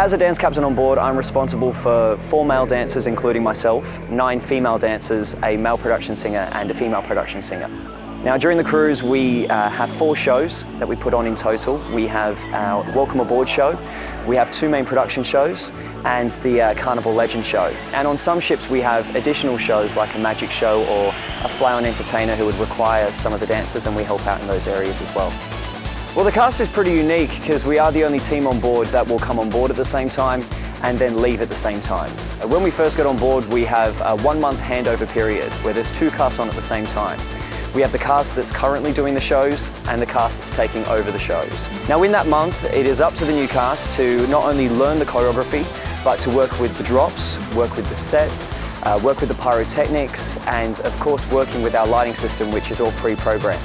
As a dance captain on board, I'm responsible for 4 male dancers, including myself, 9 female dancers, a male production singer and a female production singer. Now, during the cruise, we have 4 shows that we put on in total. We have our Welcome Aboard show, we have 2 main production shows, and the Carnival Legend show. And on some ships, we have additional shows like a magic show or a fly-on entertainer who would require some of the dancers, and we help out in those areas as well. Well, the cast is pretty unique because we are the only team on board that will come on board at the same time and then leave at the same time. When we first got on board, we have a 1-month handover period where there's 2 casts on at the same time. We have the cast that's currently doing the shows and the cast that's taking over the shows. Now, in that month, it is up to the new cast to not only learn the choreography, but to work with the drops, work with the sets, work with the pyrotechnics, and of course working with our lighting system, which is all pre-programmed.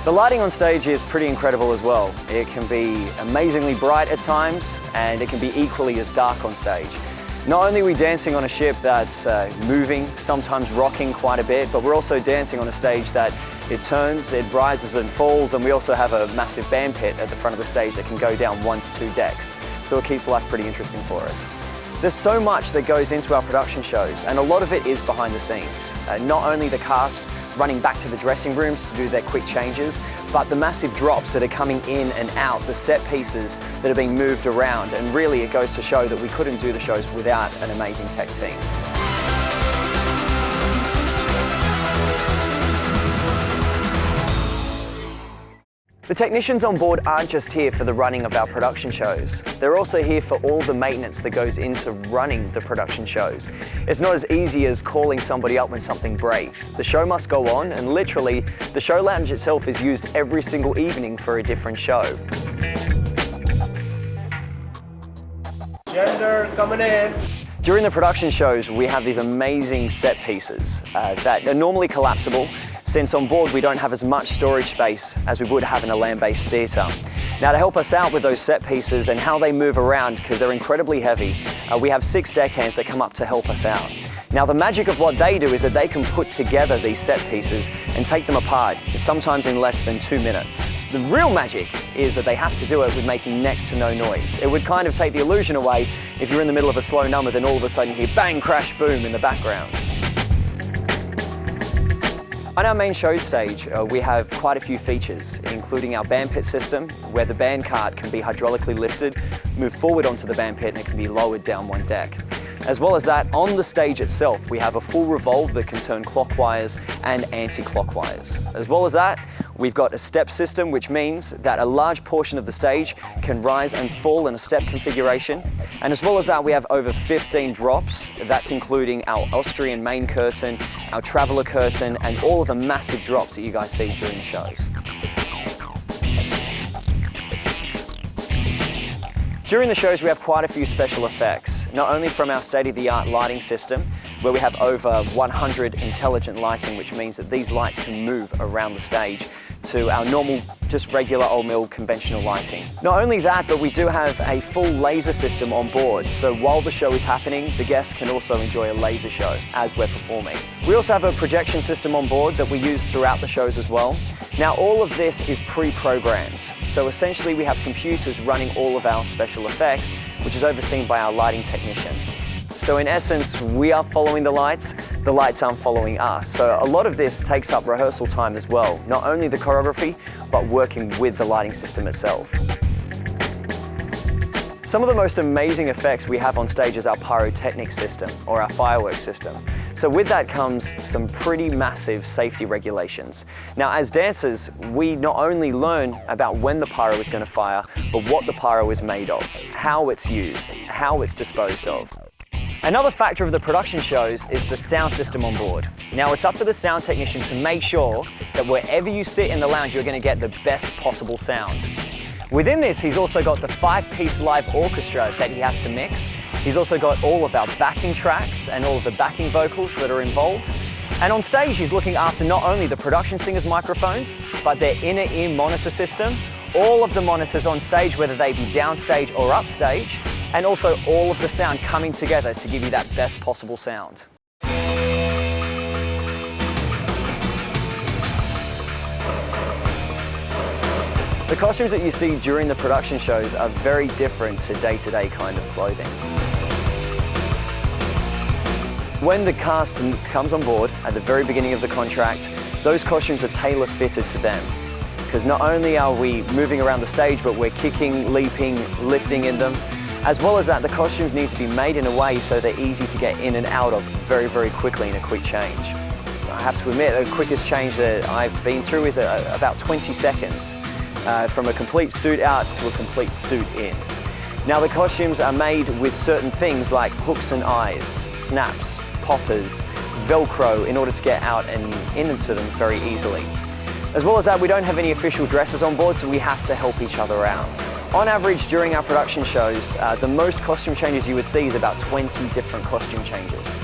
The lighting on stage is pretty incredible as well. It can be amazingly bright at times, and it can be equally as dark on stage. Not only are we dancing on a ship that's moving, sometimes rocking quite a bit, but we're also dancing on a stage that it turns, it rises and falls, and we also have a massive band pit at the front of the stage that can go down 1 to 2 decks. So it keeps life pretty interesting for us. There's so much that goes into our production shows, and a lot of it is behind the scenes. Not only the cast running back to the dressing rooms to do their quick changes, but the massive drops that are coming in and out, the set pieces that are being moved around, and really it goes to show that we couldn't do the shows without an amazing tech team. The technicians on board aren't just here for the running of our production shows. They're also here for all the maintenance that goes into running the production shows. It's not as easy as calling somebody up when something breaks. The show must go on, and literally, the show lounge itself is used every single evening for a different show. Gender coming in. During the production shows, we have these amazing set pieces that are normally collapsible, since on board we don't have as much storage space as we would have in a land-based theatre. Now, to help us out with those set pieces and how they move around, because they're incredibly heavy, we have 6 deckhands that come up to help us out. Now, the magic of what they do is that they can put together these set pieces and take them apart, sometimes in less than 2 minutes. The real magic is that they have to do it with making next to no noise. It would kind of take the illusion away if you're in the middle of a slow number, then all of a sudden you hear bang, crash, boom in the background. On our main show stage, we have quite a few features, including our band pit system, where the band cart can be hydraulically lifted, moved forward onto the band pit, and it can be lowered down 1 deck. As well as that, on the stage itself, we have a full revolve that can turn clockwise and anti-clockwise. As well as that, we've got a step system, which means that a large portion of the stage can rise and fall in a step configuration. And as well as that, we have over 15 drops. That's including our Austrian main curtain, our traveller curtain, and all of the massive drops that you guys see during the shows. During the shows, we have quite a few special effects, not only from our state-of-the-art lighting system, where we have over 100 intelligent lighting, which means that these lights can move around the stage, to our normal, just regular old mill conventional lighting. Not only that, but we do have a full laser system on board, so while the show is happening, the guests can also enjoy a laser show as we're performing. We also have a projection system on board that we use throughout the shows as well. Now, all of this is pre-programmed, so essentially we have computers running all of our special effects, which is overseen by our lighting technician. So in essence, we are following the lights aren't following us. So a lot of this takes up rehearsal time as well, not only the choreography, but working with the lighting system itself. Some of the most amazing effects we have on stage is our pyrotechnic system, or our fireworks system. So with that comes some pretty massive safety regulations. Now, as dancers, we not only learn about when the pyro is going to fire, but what the pyro is made of, how it's used, how it's disposed of. Another factor of the production shows is the sound system on board. Now, it's up to the sound technician to make sure that wherever you sit in the lounge, you're going to get the best possible sound. Within this, he's also got the 5-piece live orchestra that he has to mix. He's also got all of our backing tracks and all of the backing vocals that are involved. And on stage, he's looking after not only the production singers' microphones, but their inner ear monitor system, all of the monitors on stage, whether they be downstage or upstage, and also all of the sound coming together to give you that best possible sound. The costumes that you see during the production shows are very different to day-to-day kind of clothing. When the cast comes on board at the very beginning of the contract, those costumes are tailor-fitted to them. Because not only are we moving around the stage, but we're kicking, leaping, lifting in them. As well as that, the costumes need to be made in a way so they're easy to get in and out of very, very quickly in a quick change. I have to admit, the quickest change that I've been through is about 20 seconds. From a complete suit out to a complete suit in. Now the costumes are made with certain things like hooks and eyes, snaps, poppers, Velcro in order to get out and into them very easily. As well as that, we don't have any official dressers on board, so we have to help each other out. On average, during our production shows, the most costume changes you would see is about 20 different costume changes.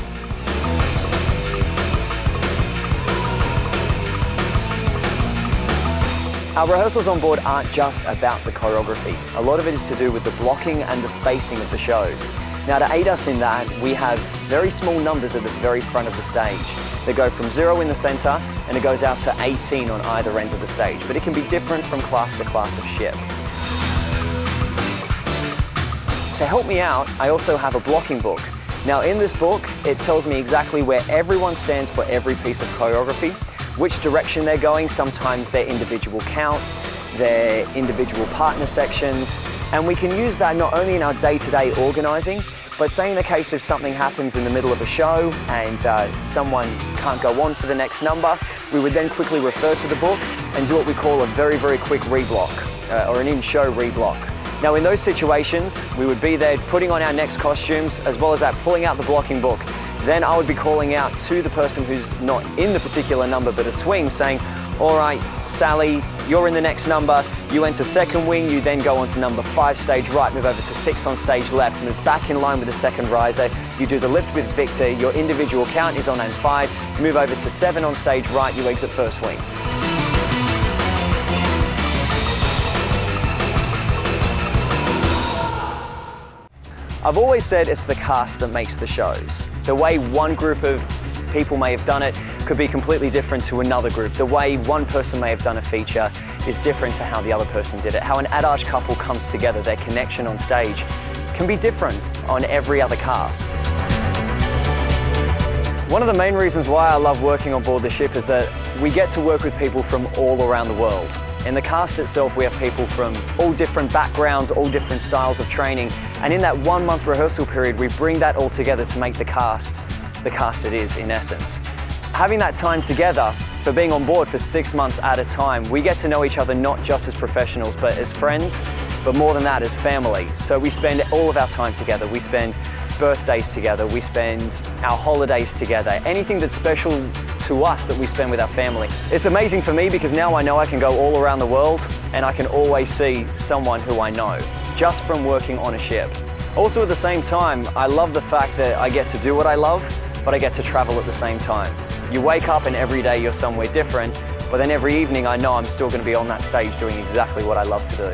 Our rehearsals on board aren't just about the choreography. A lot of it is to do with the blocking and the spacing of the shows. Now to aid us in that, we have very small numbers at the very front of the stage. They go from 0 in the center and it goes out to 18 on either ends of the stage, but it can be different from class to class of ship. To help me out, I also have a blocking book. Now in this book, it tells me exactly where everyone stands for every piece of choreography, which direction they're going, sometimes their individual counts, their individual partner sections, and we can use that not only in our day-to-day organizing, but say in the case if something happens in the middle of a show and someone can't go on for the next number, we would then quickly refer to the book and do what we call a very, very quick reblock, or an in-show reblock. Now in those situations, we would be there putting on our next costumes, as well as that pulling out the blocking book. Then I would be calling out to the person who's not in the particular number but a swing, saying, all right, Sally, you're in the next number, you enter second wing, you then go on to number 5 stage right, move over to 6 on stage left, move back in line with the second riser, you do the lift with Victor, your individual count is on and 5, move over to 7 on stage right, you exit first wing. I've always said it's the cast that makes the shows. The way one group of people may have done it could be completely different to another group. The way one person may have done a feature is different to how the other person did it. How an adage couple comes together, their connection on stage, can be different on every other cast. One of the main reasons why I love working on board the ship is that we get to work with people from all around the world. In the cast itself, we have people from all different backgrounds, all different styles of training, and in that 1 month rehearsal period, we bring that all together to make the cast it is, in essence. Having that time together, for being on board for 6 months at a time, we get to know each other not just as professionals, but as friends, but more than that, as family. So we spend all of our time together. We spend birthdays together, we spend our holidays together, anything that's special to us that we spend with our family. It's amazing for me because now I know I can go all around the world and I can always see someone who I know, just from working on a ship. Also at the same time, I love the fact that I get to do what I love, but I get to travel at the same time. You wake up and every day you're somewhere different, but then every evening I know I'm still going to be on that stage doing exactly what I love to do.